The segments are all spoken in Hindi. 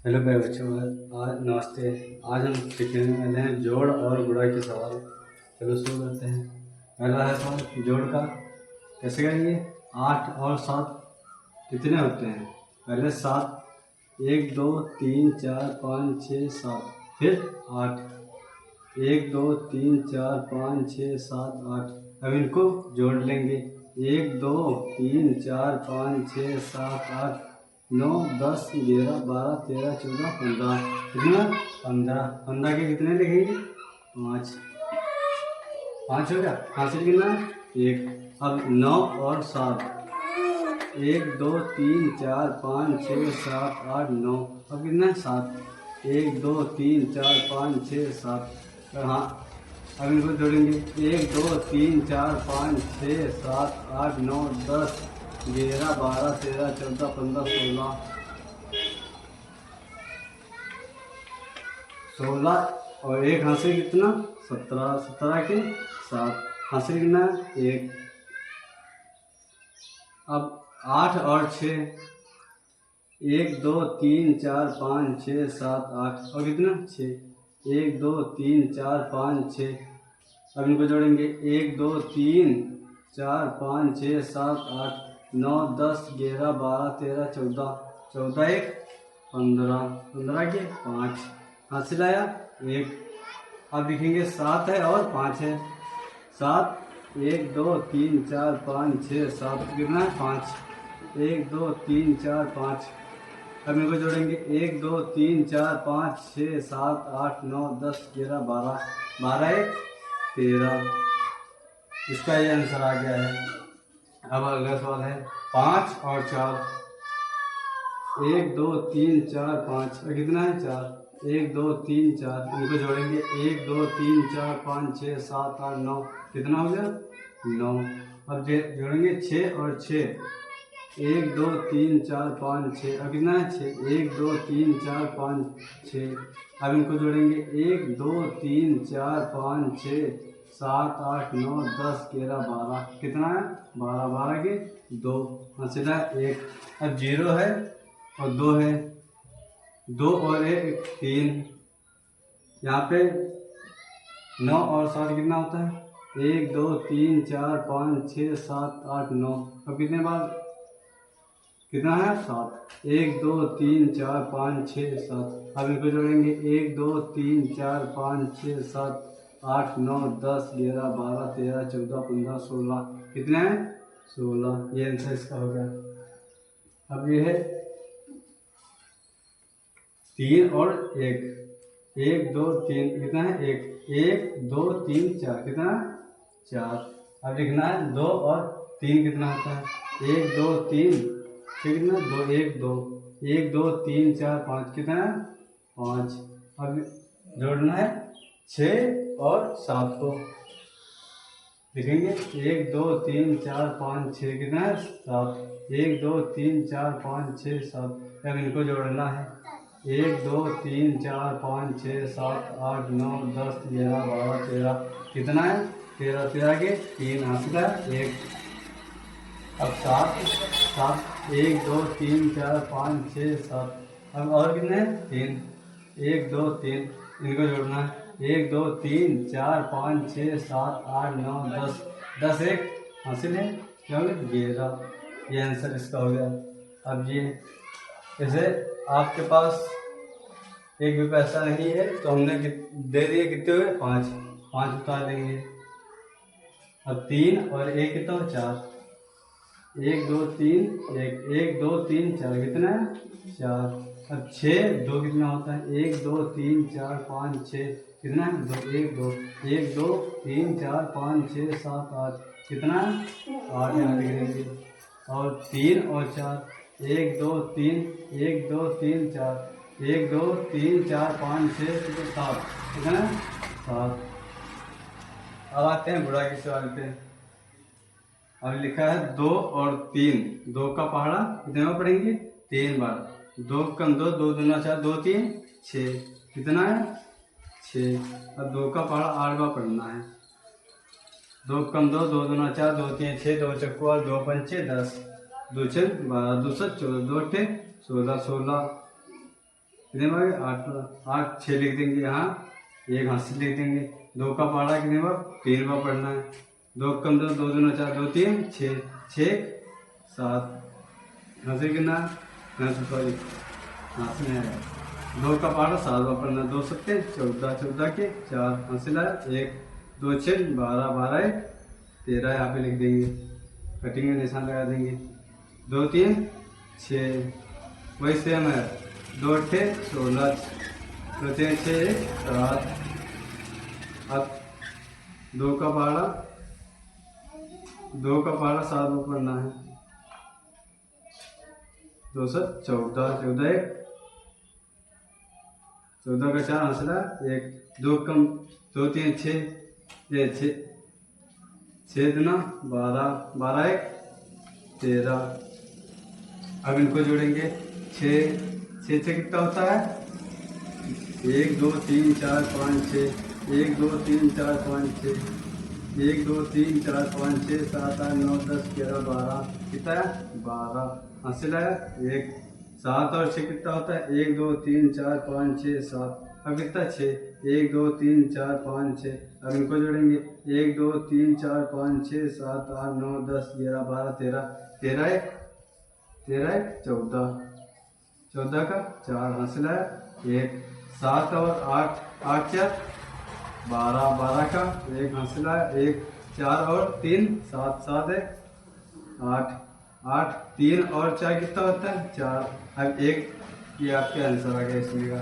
हेलो प्यारे बच्चों, आज नमस्ते। आज हम सीखने वाले हैं जोड़ और गुणा के सवाल। चलो शुरू करते हैं। पहला है सवाल जोड़ का। कैसे करेंगे? 8 और 7 कितने होते हैं? पहले 7, 1 2 3 4 5 6 7, फिर 8, 1 2 3 4 5 6 7 8। अब इनको जोड़ लेंगे। 1 2 3 4 5 6 7 8 9 10 11 12 13 14 15। कितना? 15। 15 के कितने लिखेंगे? 5। 5 हो गया। हासिल कितना? 1। अब 9 और 7, 1 2 3 4 5 6 7 8 9। अब कितना? 7। 1 2 3 4 5 6 7। हाँ, अब इनको जोड़ेंगे। 1 2 3 4 5 6 7 8 9 10 11 12 13 14 15 16 और 1 हासिल कितना? 17। 17 के 7 हासिल कितना? 1। अब 8 और 6, 1 2 3 4 5 6 7 8 और कितना? 6। 1 2 3 4 5 6। अब इनको जोड़ेंगे। 1 2 3 4 5 6 7 8 9 10 11 12 13 14। 14 1 15। 15 के 5 हासिल आया 1। अब लिखेंगे 7 है और 5 है। 7 1 2 3 4 5 6 7 कितना है? 5। 1 2 3 4 5। अब इनको जोड़ेंगे। 1 2 3 4 5 6 7 8 9 10 11 12। 12 1 13। इसका ये आंसर आ गया है। अब अगला सवाल है 5 और 4। 1 2 3 4 5 और कितना है? 4। 1 2 3 4। इनको जोड़ेंगे। 1 2 3 4 5 6 7 8 9। कितना हो गया? 9। अब जोड़ेंगे 6 और 6। 1 2 3 4 5 6 और कितना है? 6। 1 2 3 4 5 6। अब इनको जोड़ेंगे। 1 2 3 4 5 6 7 8 9 10 11 12। कितना है? 12। 12 के 2 हासिल है 1। अब 0 है और 2 है। 2 और 1 3। यहाँ पे 9 और 7 कितना होता है? 1 2 3 4 5 6 7 8 9। अब कितने बार कितना है? 7। 1 2 3 4 5 6 7। अब इनको जोड़ेंगे। 1 2 3 4 5 6 7 8 9 10 11 12 13 14 15 16। कितने हैं? 16। ये आंसर इसका हो गया। अब ये है 3 और 1। 1 2 3 कितना है? 1। 1 2 3 4 कितना? 4। अब लिखना है 2 और 3 कितना होता है? 1 2 3 कितना? 2 1 2। 1 2 3 4 5 कितना है? 5। अब जोड़ना है 6 और 7 को। लिखेंगे 1 2 3 4 5 6 कितना है? 7। 1 2 3 4 5 6 7। अब इनको जोड़ना है। 1 2 3 4 5 6 7 8 9 10 11 12 13। कितना है? 13। 13 के 3 हासिल है 1। अब 7 7 1 2 3 4 5 6 7। अब और कितने हैं? 3। 1 2 3 इनको जोड़ना है। 1 2 3 4 5 6 7 8 9 10। 10 1 हासिल है क्या हो गया? 11। ये आंसर इसका हो गया। अब ये जैसे आपके पास एक भी पैसा नहीं है तो हमने दे दिए। कितने हुए? 5। 5 उतार देंगे। अब 3 और 1 कितना हो? 4। 1 2 3 1 1 2 3 4 कितना है? 4। अब 6 2 कितना होता है? 1 2 3 4 5 6 कितना है? 2 1 2 1 2 3 4 5 6 7 8 कितना है? 8 यहाँ लिख देंगे। और 3 और 4 1 2 3 1 2 3 4 1 2 3 4 5 6 7 कितना है? 7। अब आते हैं बुरा के सवाल पे। अब लिखा है 2 और 3। 2 का पहाड़ा कितने बार पढ़ेंगे? 3 बार। 2 कम 2 2 दूना 4 2 3 6। कितना है? 6। अब 2 का पहाड़ा 8 बार पढ़ना है। 2 कम 2 2 दूना 4 2 3 6 2 चक्कू 2 पंचे 10 2 6 12 2 7 14 2 8 16 16। कितने बार 8 8 6 लिख देंगे यहाँ, एक हासिल लिख देंगे। 2 का पहाड़ा कितने बार 3 बार पढ़ना है। 2 कम 2 2 दूना 4 2 3 6 6 7 हासिल कितना सॉरी हासिल है 2 का पहाड़ा 7 बार पढ़ना। 2 सत्ते 14 14 के 4 हासिल है 1 2 6 12 12 13 यहाँ पे लिख देंगे, कटिंग में निशान लगा देंगे। 2 3 6 वही सेम है। 2 8 16 2 3 6 7। अब 2 का पहाड़ा 7 बार पढ़ना है। 2 7 14 14 14 का 4 हासिल है 1 2 कम 2 3 6 ये 6 दुना 12 12 1 13। अब इनको जोड़ेंगे 6 6 से कितना होता है 1 2 3 4 5 6 1 2 3 4 5 6 1 2 3 4 5 6 7 8 9 10 11 12 कितना है 12 हासिल है 1। 7 और 6 कितना होता है 1 2 3 4 5 6 7। अब कितना 6 1 2 3 4 5 6। अब इनको जोड़ेंगे 1 2 3 4 5 6 7 8 9 10 11 12 13 13 1 14 14 का 4 हासिल है 1। 7 और 8 8 4 12 12 का 1 हासिल है 1 4 और 3 7 7 है 8 8 3 और 4 कितना होता है 4। अब 1 ये आपके आंसर आ गया इसमें का।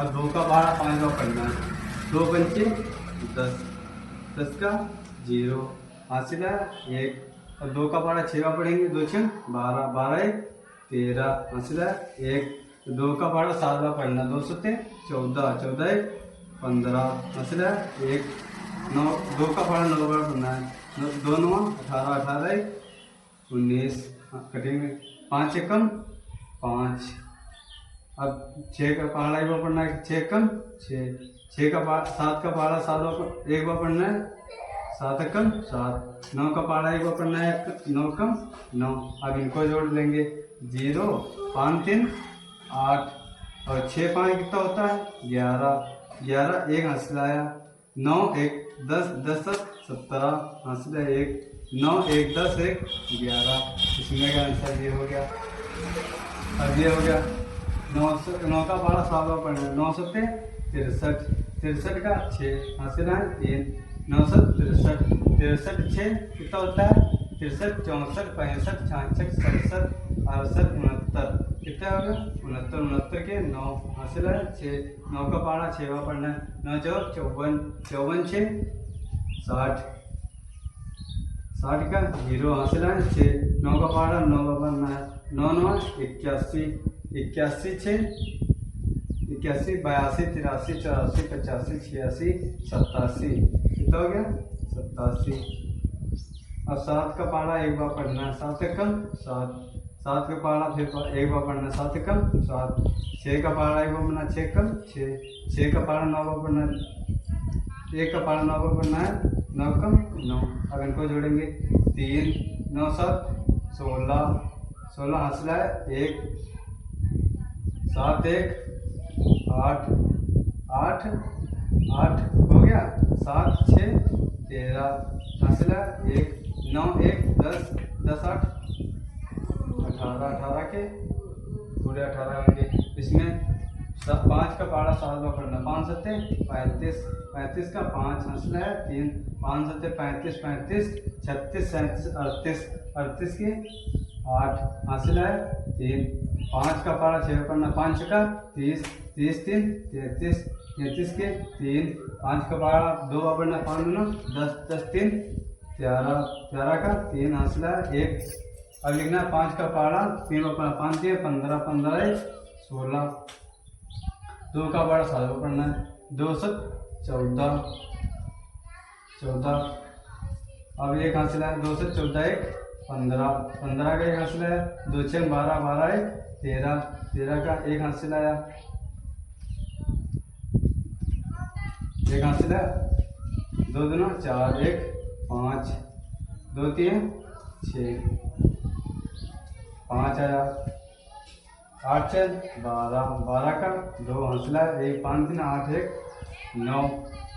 अब 2 का पहाड़ा 5 बार पढ़ना है। 2 पंचे 10 10 का 0 हासिल है 1। और 2 का पहाड़ा 6 बार पढ़ेंगे 2 6 12 12 1 13 हासिल है 1। 2 का पहाड़ा 7 बार पढ़ना 2 7 14 14 1 15 हासिल है 1। 9 2 का पहाड़ा 9 बार पढ़ना है 2 9 18 18 1 19 कटिंग में 5 एकम 5। अब 6 का पहाड़ा एक बार पढ़ना है 6 एकम 6 का पहाड़ा 7 का पहाड़ा 7 बार एक बार पढ़ना है 7 एकम 7। 9 का पहाड़ा एक बार पढ़ना है 9 एकम 9। अब इनको जोड़ लेंगे 0 5 3 8 और 6 5 कितना होता है 11 11 1 हासिल आया 9 1 10 10 17 हासिल है 1 9 1 10 1 11। इसमें का आंसर ये हो गया। अब ये हो गया 9 का पहाड़ा 7 बार पढ़ना है 9 7 63 63 का 6 हासिल है 3 9 7 63 63 6 कितना होता है 63 64 65 66 67 68 69 कितना हो गया 69 69 के 9 हासिल है 6। 9 का पहाड़ा 6 बार पढ़ना है 9 4 54 54 6 60 60 का 0 हासिल है 6। 9 का पहाड़ा 9 बार पढ़ना है 9 9 81 81 6 81 82 83 84 85 86 87 कितना हो गया 87। अब 7 का पहाड़ा एक बार पढ़ना है 7 एकम 7 7 का पहाड़ा फिर एक बार पढ़ना है 7 एकम 7। 6 का पहाड़ा एक बार पढ़ना है 6 एकम 6 6 का पहाड़ा 9 बार पढ़ना है 1 का पहाड़ा 9 बार पढ़ना है 9 एकम 9। अब इनको जोड़ेंगे 3 9 7 16 16 हासिल है 1 7 1 8 8 8 हो गया 7 6 13 हासिल है 1 9 1 10 10 8 18 18 के पूरे 18 होंगे। इसमें 5 का पहाड़ा 7 बार पढ़ना 5 7 35 35 का 5 हासिल है 3 5 7 35 35 36 37 38 38 के 8 हासिल है 3 5 का पहाड़ा 6 बार पढ़ना 5 का 30 30 3 33 33 के 3 5 का पहाड़ा 2 बार पढ़ना 5 9 10 10 3 11 11 का 3 हासिल है 1। अब लिखना है 5 का पहाड़ा 3 बार पढ़ना 5 3 15 15 1 16। 2 का पहाड़ा 7 बार पढ़ना है 2 7 14 14। अब 1 हासिल है 2 से 14 1 15 15 का 1 हासिल है 2 6 12 12 1 13 13 का 1 हासिल आया 1 हासिल है 2 2 4 1 5 2 3 6 5 आया 8 6 12, 12 का 2 हंसला, 1 5 3 8 1 9,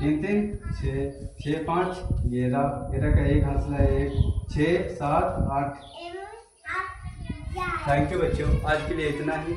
3 3 6, 6 5 11, 11 का 1 हंसला 1 6 7 8। थैंक यू बच्चों, आज के लिए इतना ही।